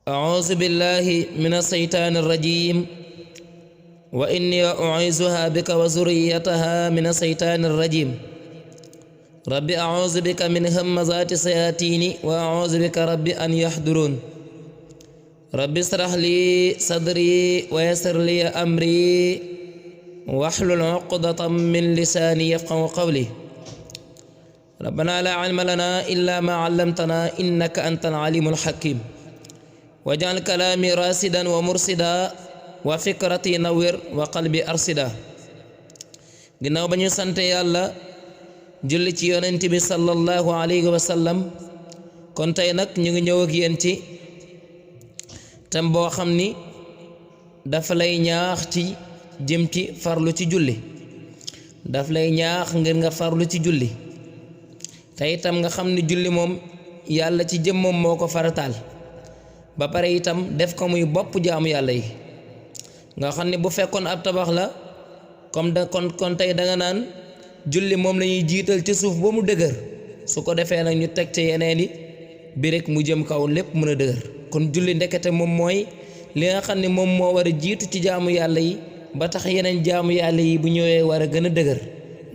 أعوذ بالله من الشيطان الرجيم وإني أعيذها بك وذريتها من الشيطان الرجيم رب أعوذ بك من همزات الشياطين وأعوذ بك رب أن يحضرون رب اشرح لي صدري ويسر لي أمري واحلل عقدة من لساني يفقهوا قولي ربنا لا علم لنا إلا ما علمتنا إنك أنت العليم الحكيم واجعل كلامي راسدا ومرسدا وفكرتي نوير وقلبي أرسدا ginnaaw ba ñu sant yàlla julli ci yonent bi sallallahu alayhi wa sallam kon tey nag ñu ngi ñëw ak yéen ci tam boo xam ni dafa lay ñaax ci jëm ci farlu ci julli daf lay ñaax ngir nga farlu ci julli te itam nga xam ni julli moom yàlla ci jëmmam moo ko farataal ba pare itam def ko muy bopp jaamu yàlla yi nga xam ni bu fekkoon ab tabax la comme da kon tey da nga naan julli moom la ñuy jiital ci suuf ba mu dëgër su ko defee nag ñu teg ci yeneen yi bi rek mu jëm kaw lépp mën a dëgër kon julli ndekete moom mooy li nga xam ne moom moo war a jiitu ci jaamu yàlla yi ba tax yeneen jaamu yàlla yi bu ñëwee war a gën a dëgër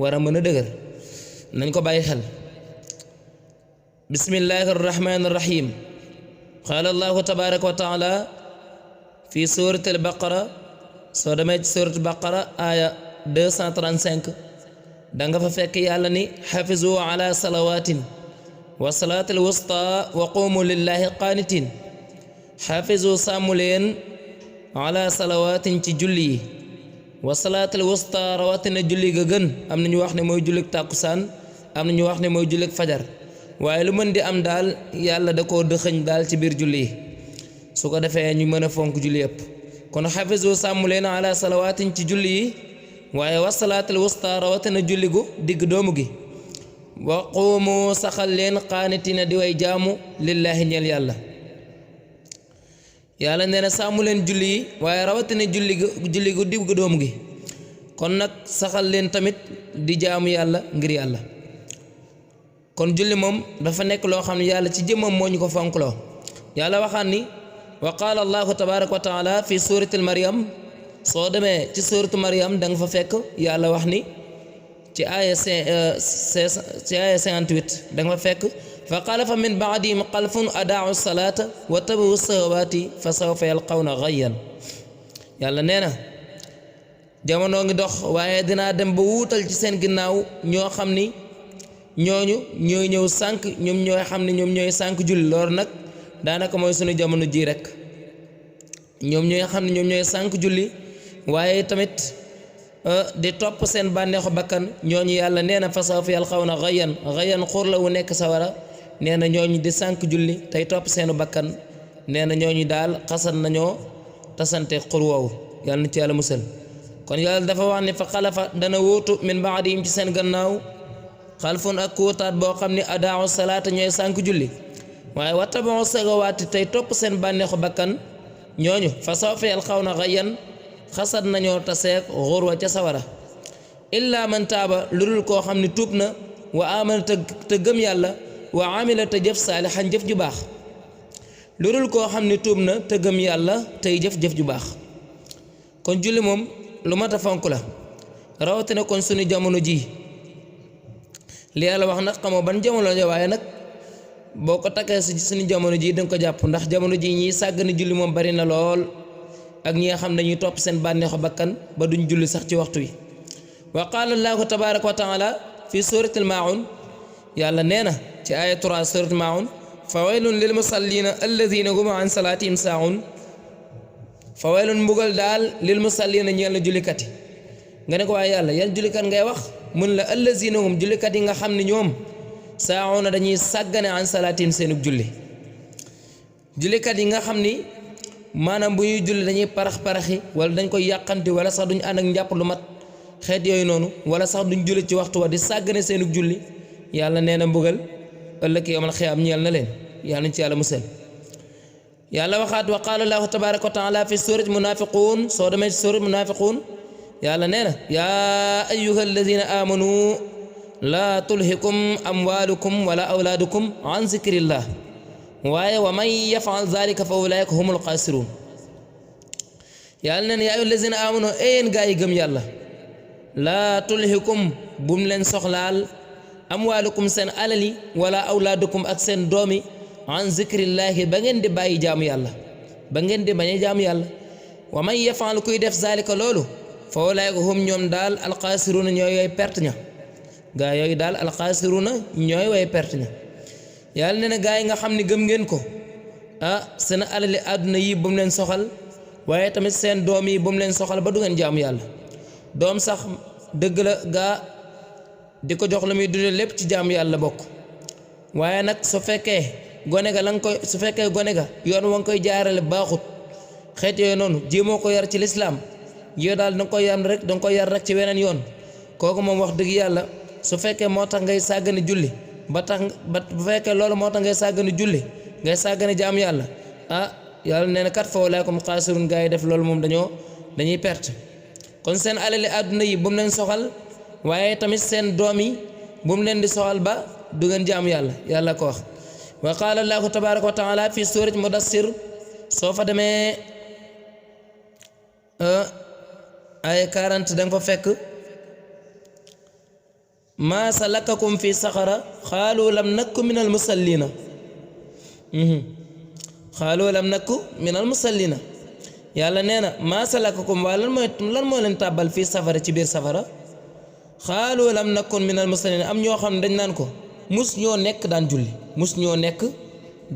war a mën a dëgër nañ ko bàyyi xel bismillahi arrahmani irrahim qaala allahu tabaraka wa taala fi surati al baqara soo demee ci surati baqara aaya 235 danga fa fekk yàlla ni xafizu ala salawatin wa salaatil wusta wa qumu lillahi qaanitin xafizu sàmm leen ala salawatin ci julli yi wa salaatil wusta rawatina julli ga gën am na ñu wax ne mooy jullik tàkkusaan am na ñu wax ne mooy jullik fajar waaye lu mën di am daal yàlla da koo dëxëñ daal ci biir julli yi su ko defee ñu mën a fonk julli yëpp kon xafizu sàmm leen ala salawaatin ci julli yi waaye wa salaatil wusta rawatina julli gu digg doomu gi wa quumu saxal leen qaanitina di way jaamu lillaahi ñeel yàlla yàlla nee na sàmm leen julli yi waaye rawatina julli gu digg doomu gi kon nag saxal leen tamit di jaamu yàlla ngir yàlla kon julli moom dafa nekk loo xam ne yàlla ci jëmmam moo ñu ko fonkloo yàlla waxaan ni wa qaala allahu tabaraka wa taala fi suratil maryam soo demee ci suratu maryam da nga fa fekk yàlla wax ni ci aaya 58 da nga fa fekk fa xalafa min baadihim xalfun adaau salaata wa tabawu sahawaati fa sawfa yalqawna gayyan yàlla nee na jamono ngi dox waaye dinaa dem ba wuutal ci seen ginnaaw ñoo xam ni ñooñu ñooy ñëw sànq ñoom ñooy xam ne ñoom ñooy sànq julli loolu nag daanaka mooy sunu jamono ji rek ñoom ñooy xam ne ñoom ñooy sànq julli waaye tamit di topp seen bànneexu bakkan ñooñu yàlla nee na fa sawfa yalqawna gayyan gayyan xur la wu nekk sawara nee na ñooñu di sànq julli tey topp seenu bakkan nee na ñooñu daal xasan nañoo tasante xur woowu yàlla na ci yàlla musal kon yàlla dafa wax ne fa xalafa dana wóotu min baadihim ci seen gannaaw xalfun ak kuutaat boo xam ne adaau salaata ñooy sànq julli waaye wattabau sagawaati tey topp seen bànneexu bakkan ñooñu fa sawfa yalqawna gayyan xasat nañoo taseek xurwa ca sawara illa man taaba lu dul koo xam ne tuub na wa amana te gëm yàlla wa amila te jëf saalixan jëf ju baax lu dul koo xam ne tuub na te gëm yàlla tey jëf ju baax kon julli moom lu mat a fonk la rawatina kon suñu jamono ji li yàlla wax nag xamoo ban jamono la waaye nag boo ko takkee si suñu jamono ji danga ko jàpp ndax jamono ji ñiy sàggane julli moom bari na lool ak ñi nga xam ne dañuy topp seen bànneexu bakkan ba duñ julli sax ci waxtu wi wa qaala allahu tabaraka wa taala fi suratil maun yàlla nee na ci aya 3 suratil maun fa waylun lil musallina alladina hum an salatihim saaun fa waylun mbugal daal lil musallina ñeel na jullikat yi nga ne ko waaye yàlla yan jullikat ngay wax mun la allazina hum jullikat yi nga xam ne ñoom saauna dañuy sàggane an salaatim seenug julli jullikat yi nga xam ni maanaam bu ñuy julli dañuy parax-paraxi wala dañ koy yàqanti wala sax duñ ànd ak njàpp lu mat xeet yooyu noonu wala sax duñ julli ci waxtu wa di sàggane seenug julli yàlla nee na mbugal ëllëg yawmal xiyaam ñeel na leen yàlla nañ ci yàlla musal yàlla waxaat wa qaala allahu tabaraka wa taala fi surati munafiquun soo demee ci surati munafiquun yàlla nee na yaa ayyuha alladina amanu laa tulhikum amwalukum wala awlaadukum an zikrillah waaye wa man yafal zalika fa ulaika humul xaasiruun yàlla neen yaa ayyuhal lazina amanu yéen gaa yi gëm yàlla laa tulhikum bum leen soxlaal amwaalukum seen alal yi wala awlaadukum ak seen doomi an zikrillaahi ba ngeen di bàyyi jaamu yàlla ba ngeen di bañ a jaamu yàlla wa man yafal kuy def zalika loolu fa ulaika hum ñoom daal alxaasiruuna ñooy way perte ña gaa yooyu daal alxaasiruuna ñooy way perte ña yàlla nee na gaa yi nga xam ne gëm ngeen ko seen alali àdduna yi bu mu leen soxal waaye tamit seen doom yi bu mu leen soxal ba du ngeen jaamu yàlla doom sax dëgg la gaa di ko jox la muy dundee lépp ci jaamu yàlla bokk waaye nag su fekkee gone ga la nga koy su fekkee gone ga yoon wa nga koy jaarale baaxut xeet yooyu noonu jéemoo ko yar ci lislaam yow daal da nga koy yar rek da nga koy yar rek ci weneen yoon kooku moom wax dëgg yàlla su fekkee moo tax ngay sàggane julli ba tax ba bu fekkee loolu moo tax ngay sàggane julli ngay sàggane jaamu yàlla yàlla nee na kat fa ulaa'ikum xaasiruun gaa yi def loolu moom dañuy perte kon seen alali àdduna yi bu mu leen soxal waaye tamit seen doom yi bu mu leen di soxal ba du ngeen jaamu yàlla yàlla ko wax wa qaala allaahu tabaaraka wa taala fi suurati mudassir soo fa demee ay 40 da nga fa fekk maa salakakum fi saqara xaalu lam nakku minal musallina xaalu lam nakku minal musallina yàlla nee na maa salakakum waa lan moo leen tàbbal fii safara ci biir safara xaalu lam nakkun minal musallina am ñoo xam ne dañ naan ko mus ñoo nekk daan julli mus ñoo nekk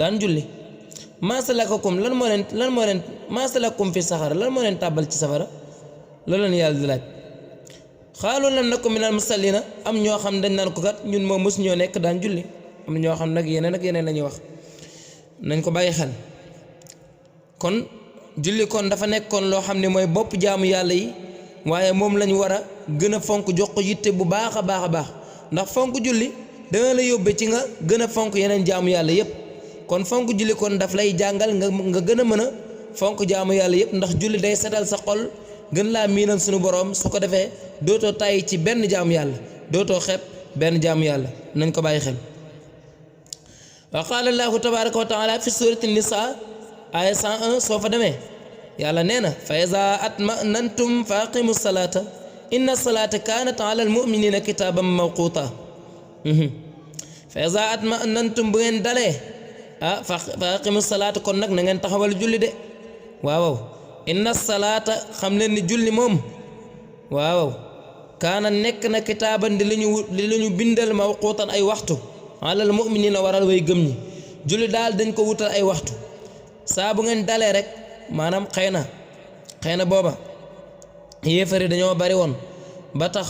daan julli maa salakakum lan moo leen maa salakakum fii saqara lan moo leen tàbbal ci safara loolu leen yàlla di laaj xaalu lam nakkun minal musallina am ñoo xam dañ naan ko kat ñun moom mus ñoo nekk daan julli am ñoo xam nag yeneen ak yeneen la ñuy wax nañ ko bàyyi xel kon julli kon dafa nekkoon loo xam ne mooy bopp jaamu yàlla yi waaye moom lañu war a gën a fonk jox ko yitte bu baax a baax a baax ndax fonk julli dana la yóbbe ci nga gën a fonk yeneen jaamu yàlla yépp kon fonk julli kon daf lay jàngal nga gën a mën a fonk jaamu yàlla yépp ndax julli day setal sa xol gën laa miinal sunu boroom su ko defee dootoo tàyyi ci benn jaamu yàlla dootoo xeeb benn jaamu yàlla nañ ko bàyyi xel wa qaala allaahu tabaaraka wa taala fi suurati nisaa aaya 101 soo fa demee yàlla nee na fa izaa atma'nantum fa aqimu salaata inna salaata kaanat ala almu'minina kitaaban mawquuta fa izaa atma'nantum bu ngeen dalee fa aqimu salaata kon nag na ngeen taxawal julli de waaw inna salaata xam leen ni julli moom waaw kaana nekk na kitaaban di lu ñu bindal mawquutan ay waxtu ala almu'minina waral way gëm ñi julli daal dañ ko wutal ay waxtu saa bu ngeen dalee rek maanaam xëy na booba yéefari dañoo bari woon ba tax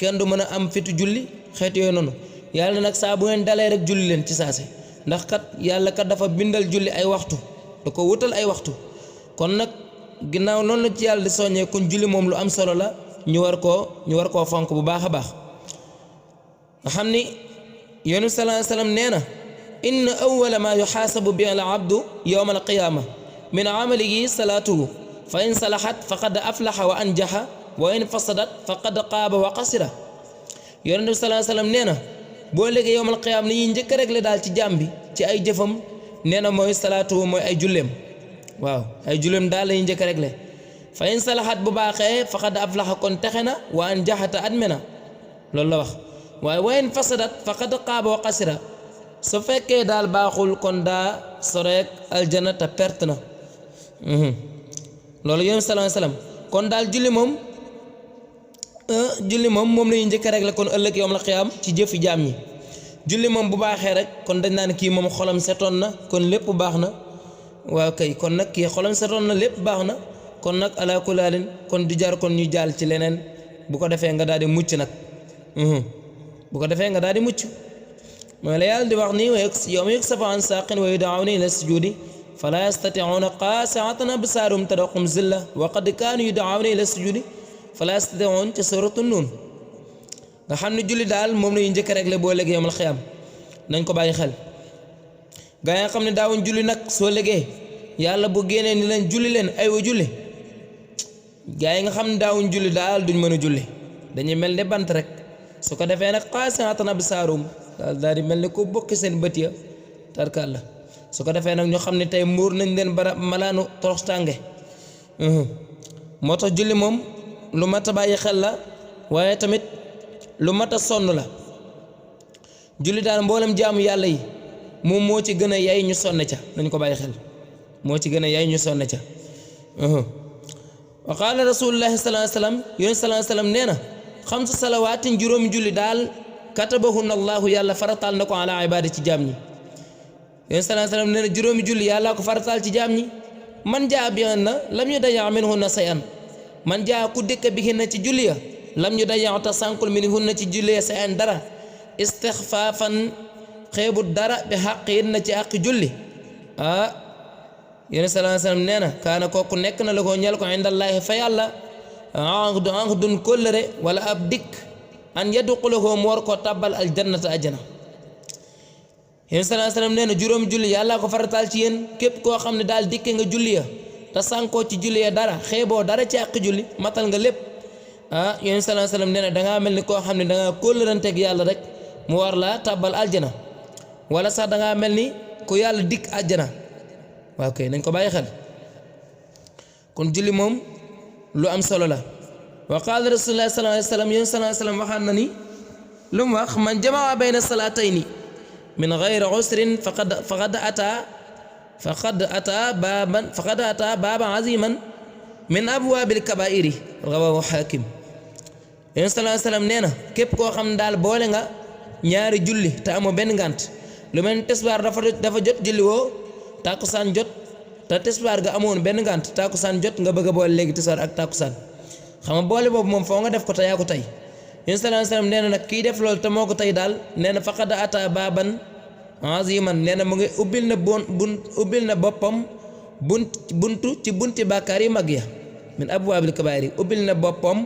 kenn du mën a am fitu julli xeet yooyu noonu yàlla nag saa bu ngeen dalee rek julli leen ci saase ndax kat yàlla kat dafa bindal julli ay waxtu da ko wutal ay waxtu kon nag ginnaaw noonu la ci yàlla di soññee kon julli moom lu am solo la ñu war koo fonk bu baax a baax nga xam ni yonent sallallahu alayhi wa sallam nee na inna awwala ma yuxaasabu bi al abdu yowma al qiyaama min amalihi salaatuhu fa in salaxat faqad aflaxa wa anjaxa wa in fasadat faqad qaaba wa qasira yonent bi sallallahu alayhi wa sallam nee na boo léegi yowma al qiyaama li ñuy njëkk rek la daal ci jaam bi ci ay jëfam nee na mooy salaatuhu mooy ay julleem waaw ay julleem daal la ñuy njëkk rek la fa in salaxat bu baaxee faqad aflaxa kon texe na wa anjaxata adme na loolu la wax waaye wa in fasadat faqad qaaba wa qasira su fekkee daal baaxul kon daa soreek aljana te perte na loolu yonent sallallahu alayhi wasallam kon daal julli moom moom la ñuy njëkk rek la kon ëllëg yawmal qiyaam ci jëfi jaam ñi julli moom bu baaxee rek kon dañ naan kii moom xolam setoon na kon lépp baax na waaw kay kon nag kii xolam setoon na lépp baax na kon nag alaa kulli haalin kon du jar kon ñu jàll ci leneen bu ko defee nga daal di mucc nag bu ko defee nga daal di mucc mooy la yàlla di wax nii yawma yukshafu an saaqin wa yud'awna ila sujuudi falaa yastati'uuna xaashi'atan absaaruhum tarhaquhum zilla wa qad kaanu yud'awna ila sujuudi falaa yastati'uun ci suuratu Nuun nga xam ne julli daal moom la ñuy njëkk rek la boo léegi yawmal qiyaam nañ ko bàyyi xel gaa yi nga xam ne daawuñ julli nag soo légee yàlla bu génnee ni leen julli leen aywa julli gaa yi nga xam ne daawuñ julli daal duñ mën a julli dañuy mel ne bant rek su ko defee nag xaashi'atan absaaruhum daal di mel ne ko bokki seen bët ya tarkalla su ko defee nag ñu xam ne tey muur nañ leen bara malaanu toroxtànge moo tax julli moom lu mat a bàyyi xel la waaye tamit lu mat a sonn la julli daal mboolem jaamu yàlla yi moom moo ci gën a yay ñu sonn ca nañ ko bàyyi xel moo ci gën a yay ñu sonn ca wa qaala rasulullahi sallallahu alayhi wasallam yéen sallallahu alayhi wasallam nee na xamsu salawaatin juróomi julli daal katabahunna allahu yàlla farataal na ko ala ibaadi ci jaam ñi yéen sallallahu alayhi wasallam nee na juróomi julli yàlla ko farataal ci jaam ñi man jaa bihinna lam yudayya'u minhunna shay'an man jaa ku dëkk bihinna ci julli ya lam yudayya'u ta sànkul minhunna ci julli ya shay'an dara istixfaafan xeebu dara bi xàq na ci àq julli yéen sallallahu alayhi wasallam nee na kaana kooku nekk na la ko ñel ko indallaahi fa yàlla ahdun kóllëre wala ab dikk an yadxulahu mu war koo tàbbal aljannata ajjana yéen sallallahu alayhi wasallam nee na juróomi julli yàlla ko farataal ci yéen képp koo xam ne daal dikke nga julli ya te sànkoo ci julli ya dara xeeboo dara ci àq julli matal nga lépp yéen sallallahu alayhi wasallam nee na dangaa mel ni koo xam ne dangaa kóllëranteeg yàlla rek mu war laa tàbbal aljana wala sax dangaa mel ni ku yàlla dikk aljana waaw kay nañ ko bàyyi xel kon julli moom lu am solo la wa qaala rasulullah sallallahu alayhi wasallam yéen sallallahu alayhi wasallam waxaan na ni lu mu wax man jamaa bayna salatayni min ghayri usrin faqad ata baaban aziman min abwaabil kabaa'iri rawaahu Haakim yéen sallallahu alayhi wasallam nee na képp koo xam ne daal boole nga ñaari julli te amoo benn ngànt lu mel ni tisbaar dafa jot julli woo tàkkusaan jot te tisbaar ga amoon benn ngànt tàkkusaan jot nga bëgg a boole léegi tisbaar ak tàkkusaan xam nga boole boobu moom foo nga def ko te yaa ko tey yéen sallallahu alayhi wasallam nee na nag kii def loolu te moo ko tey daal nee na faqad ata baaban aziman nee na mu ngi ubbil na boppam buntu ci bunti bàkkaar yi mag ya min abwaabil kabaa'ir yi ubbil na boppam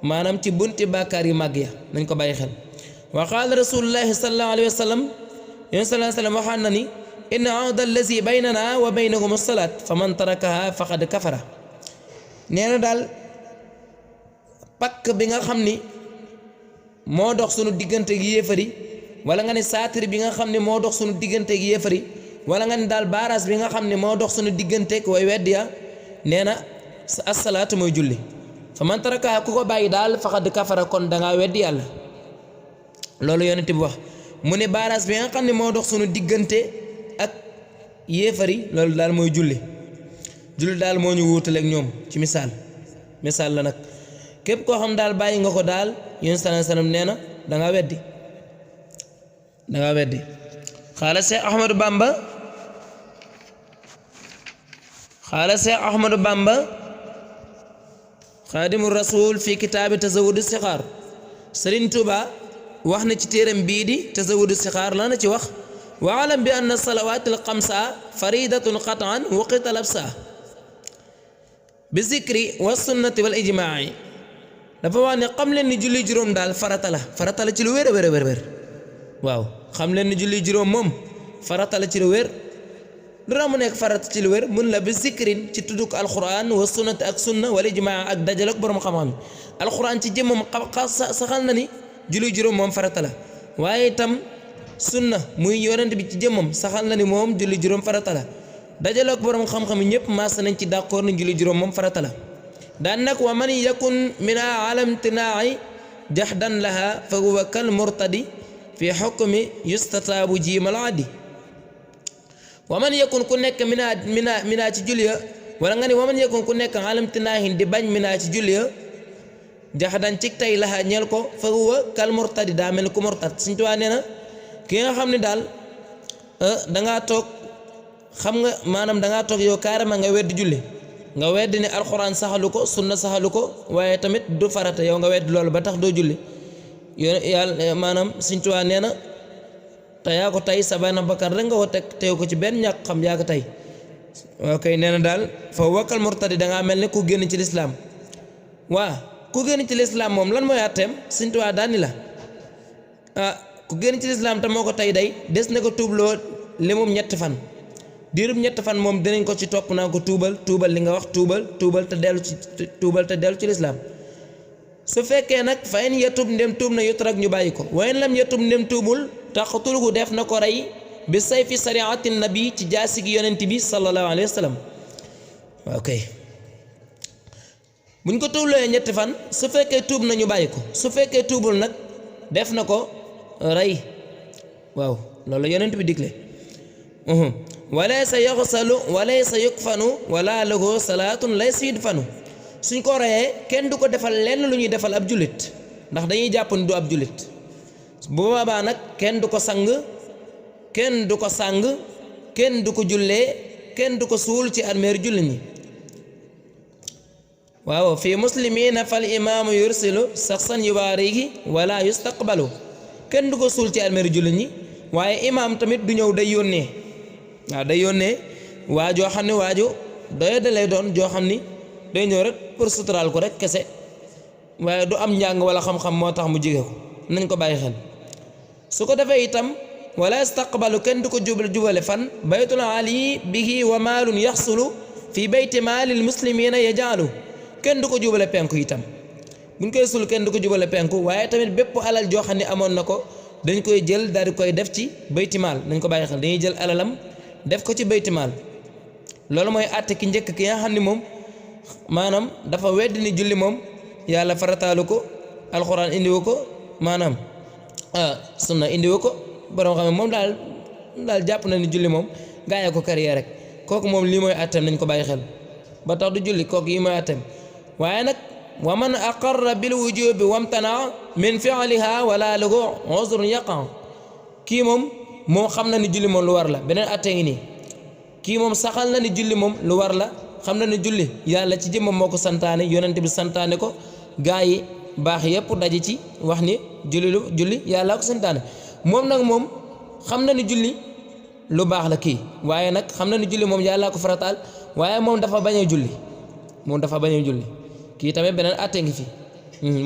maanaam ci bunti bàkkaar yi mag ya nañ ko bàyyi xel wa qaala rasulullahi sallallahu alayhi wasallam yéen sallallahu alayhi wasallam waxaan na ni inna ahda allazi baynana wa baynahum as-salaat fa man tarakaha faqad kafara nee na daal pakk bi nga xam ni moo dox sunu diggante gi yéefari wala nga ne saatir bi nga xam ne moo dox sunu diggante gi yéefari wala nga ne daal baaraas bi nga xam ne moo dox sunu digganteeg way weddi ya nee na as-salaat mooy julli fa man tarakaha ku ko bàyyi daal faqad kafara kon dangaa weddi yàlla loolu yonent bi wax mu ne baaraas bi nga xam ne moo dox sunu diggante ak yéefari loolu daal mooy julli daal moo ñu wuutaleeg ñoom ci misaal la nag képp koo xam daal bàyyi nga ko daal yéen sallallahu alayhi wasallam nee na dangaa weddi xaala Seex Ahmadu Bamba xaadimu rasul fi kitaabi tazawudu sixaar Sëriñ Tuuba wax na ci téeram bii di tazawudu sixaar la na ci wax wa alam bi anna salawaatil xamsa faridatun qat'an waqita labsa bi zikri wa sunnati wal ijmaa'i dafa wax ne xam leen ni julli juróom daal farata la ci lu wér waaw xam leen ni julli juróom moom farata la ci lu wér lu tax mu nekk farata ci lu wér mun la bi zikrin ci tudduk alquran wa sunnati ak sunna wal ijmaa ak dajale ak borom xam-xam yi alquran ci jëmmam saxal na ni julli juróom moom farata la waaye itam sunna muy yonent bi ci jëmmam saxal na ni moom julli juróom farata la dajale ak borom xam-xam yi ñëpp maas nañ ci d'accord ni julli juróom moom farata la daan nag wa man yakun mina alamtinaa'i jahdan laha fa huwa kal murtadi fi hukmi yustataabu jiimal addi wa man yakun ku nekk mina ci julli ya wala nga ni wa man yakun ku nekk alamtinaahin di bañ mina ci julli ya jahdan ci tey laha ñeel ko fa huwa kal murtadi daa mel ni ku murtad Sëñ Tuubaa nee na ki nga xam ne daal dangaa toog xam nga maanaam dangaa toog yow carrément nga weddi julli nga weddi ne alxuraan saxalu ko sunna saxalu ko waaye tamit du farata yow nga weddi loolu ba tax doo julli yàlla maanaam Sëñ Tuubaa nee na te yaa ko tey sa benn bakkan rek nga ko teg teew ko ci benn ñàkk xam yaa ko tey ok nee na daal fa wakkal murtadi dangaa mel ne ku génn ci lislaam waa ku génn ci lislaam moom lan mooy àtteem Sëñ Tuubaa daani la ku génn ci lislaam te moo ko tey day des na ko tuubloo li moom ñetti fan diirub ñetti fan moom dinañ ko ci topp naa ko tuubal li nga wax tuubal te dellu ci lislaam su fekkee nag fa in yatub ndem tuub na yutrak ñu bàyyi ko wa in lam yatub ndem tuubul taqtuluhu def na ko rey bi sayfi sariati nabi ci jaasi gi yonent bi sallallahu alayhi wa sallam ok buñ ko tuubloo ñetti fan su fekkee tuub nañu bàyyi ko su fekkee tuubul nag def na ko rey waaw loolu yonent bi digle walaysa yughsalu walaysa yukfanu wala lahu salaatun laysa yudfanu suñ ko reyee kenn du ko defal lenn lu ñuy defal ab jullit ndax dañuy jàpp ni du ab jullit bu boobaa nag kenn du ko sang kenn du ko sang kenn du ko jullee kenn du ko suul ci armeer jullit ñi waaw fi muslimina fal imaamu yursilu saxsan yubaarihi wala yustaqbalu kenn du ko suul ci armeer jullit ñi waaye imaam tamit du ñëw day yónnee waaw day yónnee waa joo xam ne waaju doya da lay doon joo xam ni day ñëw rek pour suturaal ko rek kese waaye du am njàng wala xam-xam moo tax mu jige ko nañ ko bàyyi xel su ko defee itam wala yastaqbalu kenn du ko jubale fan baytul ali bihi wa maalun yaxsulu fi bayti maalil muslimina yajaalu kenn du ko jubale penku itam buñ koy sul kenn du ko jubale penku waaye tamit bépp alal joo xam ne amoon na ko dañ koy jël daal di koy def ci baytimaal nañ ko bàyyi xel dañuy jël alalam def ko ci baytimaal loolu mooy àtte ki njëkk ki nga xam ne moom maanaam dafa wedd ni julli moom yàlla farataalu ko alxuraan indiwu ko maanaam sunna indiwu ko borom xam ne moom daal jàpp na ni julli moom gaayee ko carrière rek kooku moom lii mooy àtteem nañ ko bàyyi xel ba tax du julli kooku yi mooy àtteem waaye nag wa man aqarra bil wujubi wamtana min fi'liha wala lahu uzrun yaqa kii moom xam na ni julli moom lu war la beneen àtte ngi nii kii moom saxal na ni julli moom lu war la xam na ni julli yàlla ci jëmmam moo ko santaane yonent bi santaane ko gaa yi baax yépp daje ci wax ni julli yàlla ko santaane moom nag moom xam na ni julli lu baax la kii waaye nag xam na ni julli moom yàlla ko farataal waaye moom dafa bañ a julli kii tamit beneen àtte ngi fi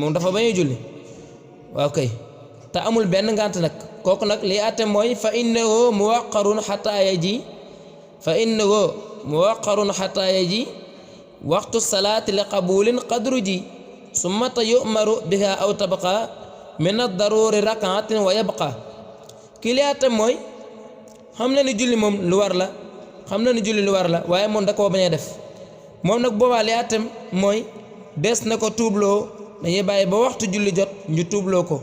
moom dafa bañ a julli waaw kay te amul benn ngànt nag kooku nag liy àtte mooy fa innahu muwaqqarun xataa yaji waxtu salaati li qabulin qadru ji summata yu'maru biha aw tabqa min ad-daruri rak'atin wa yabqa kii liy àtte mooy xam na ni julli moom lu war la waaye moom da koo bañ a def moom nag boobaa liy àtte mooy des na ko tuubloo dañuy bàyyi ba waxtu julli jot ñu tuubloo ko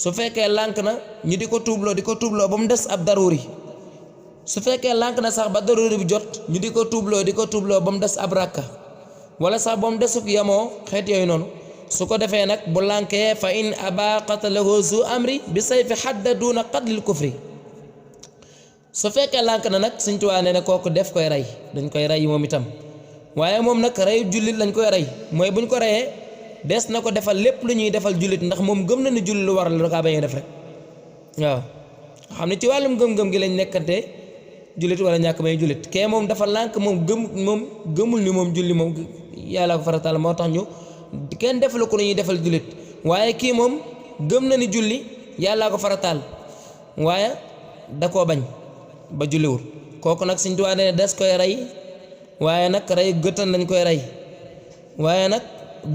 su fekkee lànk na ñu di ko tuubloo ba mu des ab daruri su fekkee lànk na sax ba daruri bi jot ñu di ko tuubloo ba mu des ab rakka wala sax ba mu desuk yamoo xeet yooyu noonu su ko defee nag bu lànkee fa in aba qatalahu zu amri bi sayfi hadda duna qatlil kufri su fekkee lànk na nag Sëñ Tuubaa nee na kooku def koy rey dañ koy rey moom itam waaye moom nag reyu jullit lañ koy rey mooy buñ ko reyee des na ko defal lépp lu ñuy defal jullit ndax moom gëm na ni jullit lu war la kaa bañ a def rek waaw xam ne ci wàllum gëm-gëm gi lañ nekkante jullit wala ñàkk may jullit kee moom dafa lànk moom gëmul ni moom julli moom yàlla ko farataal moo tax ñu kenn defalu ko lu ñuy defal jullit waaye kii moom gëm na ni julli yàllaa ko farataal waaye da koo bañ ba julliwul kooku nag Sëñ Tuubaa ne des koy rey waaye nag reyu gëttan lañ koy rey waaye nag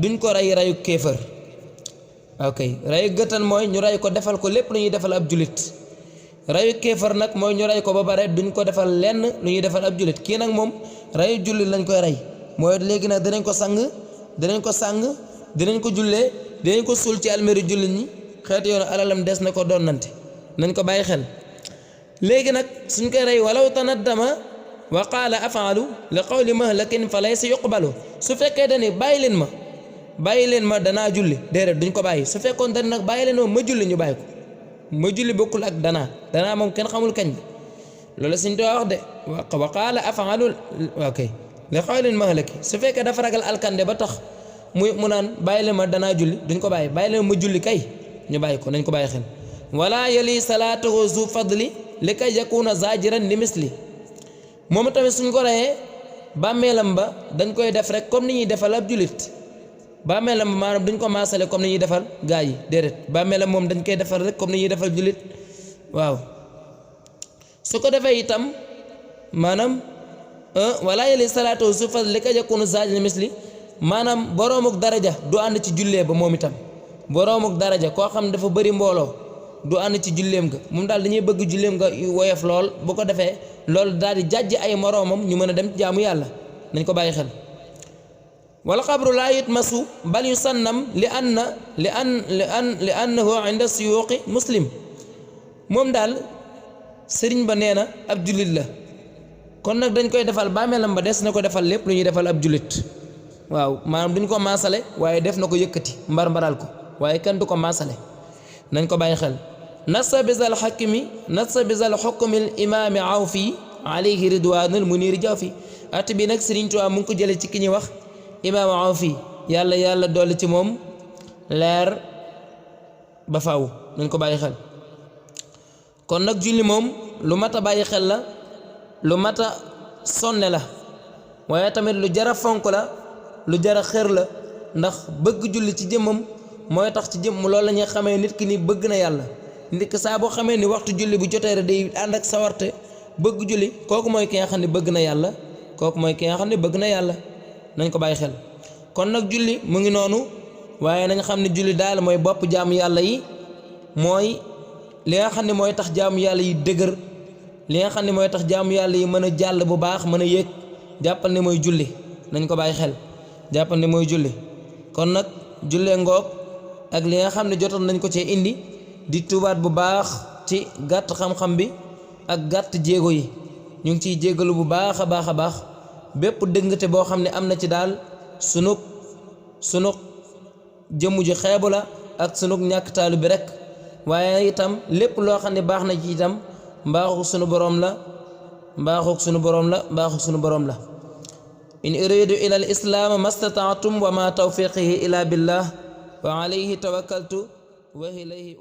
duñ ko rey reyu kéefër ok reyu gëttan mooy ñu rey ko defal ko lépp lu ñuy defal ab jullit reyu kéefër nag mooy ñu rey ko ba pare duñ ko defal lenn lu ñuy defal ab jullit kii nag moom reyu jullit lañ koy rey mooy léegi nag dinañ ko sàng dinañ ko jullee dinañ ko suul ci almeeri jullit ñi xeet yoonu alalam des na ko donnante nañ ko bàyyi xel léegi nag suñ koy rey walaw tanaddama wa qaala afaalu li qawli mahlakin fa laysa yuqbalu su fekkee dani bàyyi leen ma danaa julli déedéet duñ ko bàyyi su fekkoon dani nag bàyyi leen ma julli ñu bàyyi ko ma julli bokkul ak danaa moom kenn xamul kañ bi loolu Sëñ Tuubaa wax de wa qaala afaalu ok li qawli mahlaki su fekkee dafa ragal alkande ba tax mu naan bàyyi leen ma danaa julli duñ ko bàyyi leen ma julli kay ñu bàyyi ko nañ ko bàyyi xel wala yali salaatuhu zu fadli li kay yakuna zajiran li misli moom tamit suñ ko reyee bàmmeelam ba dañ koy def rek comme ni ñuy defal ab jullit bàmmeelam ba maanaam duñ ko maasale comme ni ñuy defal gaa yi déedéet bàmmeelam moom dañ koy defal rek comme ni ñuy defal jullit waaw su ko defee itam maanaam wala yali salaatu su fas li ka yakunu zajiran misli maanaam boroomuk daraja du ànd ci jullee ba moom itam boroomuk daraja koo xam dafa bëri mbooloo du ànd ci julleem ga moom daal dañuy bëgg julleem nga woyof lool bu ko defee loolu daal di jàjj ay moroomam ñu mën a dem jaamu yàlla nañ ko bàyyi xel wal qabru laa yutmasu bal yusannam li annahu inda suyuqi muslim moom daal sëriñ ba nee na ab jullit la kon nag dañ koy defal bàmmeelam ba des na ko defal lépp lu ñuy defal ab jullit waaw maanaam duñ ko maasale waaye def na ko yëkkati mbaral ko waaye kenn du ko maasale nañ ko bàyyi xel nassa bisal xukmil imaami Awfi alayhi ridwanul muniri jawfi at bi nag Sëriñ Tuubaa mu ngi ko jële ci ki ñuy wax imaam Awfi yàlla dolli ci moom leer ba faw nañ ko bàyyi xel kon nag julli moom lu mat a bàyyi xel la lu mat a sonne la waaye tamit lu jara fonk la lu jara xër la ndax bëgg julli ci jëmmam mooy tax ci jëmm loolu la ñuy xamee nit ki ni bëgg na yàlla nit ki saa boo xamee ni waxtu julli bu jotee rek day ànd ak sawarte bëgg julli kooku mooy ki nga xam ne bëgg na yàlla kooku mooy ki nga xam ne bëgg na yàlla nañ ko bàyyi xel kon nag julli mu ngi noonu waaye nañ xam ne julli daal mooy bopp jaamu yàlla yi mooy li nga xam ne mooy tax jaamu yàlla yi dëgër li nga xam ne mooy tax jaamu yàlla yi mën a jàll bu baax mën a yéeg jàppal ne mooy julli nañ ko bàyyi xel jàppal ne mooy julli kon nag jullee ngoog ak li nga xam ne jotoon nañ ko cee indi di tubaat bu baax ci gàtt xam-xam bi ak gàtt jéego yi ñu ngi ciy jégalu bu baax a baax bépp dëngate boo xam ne am na ci daal sunug jëmm ju xeebu la ak sunug ñàkk taalu bi rek waaye itam lépp loo xam ne baax na ci itam mbaaxu sunu boroom la in uridu ila al islaam mastata'tum wa ma tawfiqihi illa billah wa alayhi tawakkaltu wa ilayhi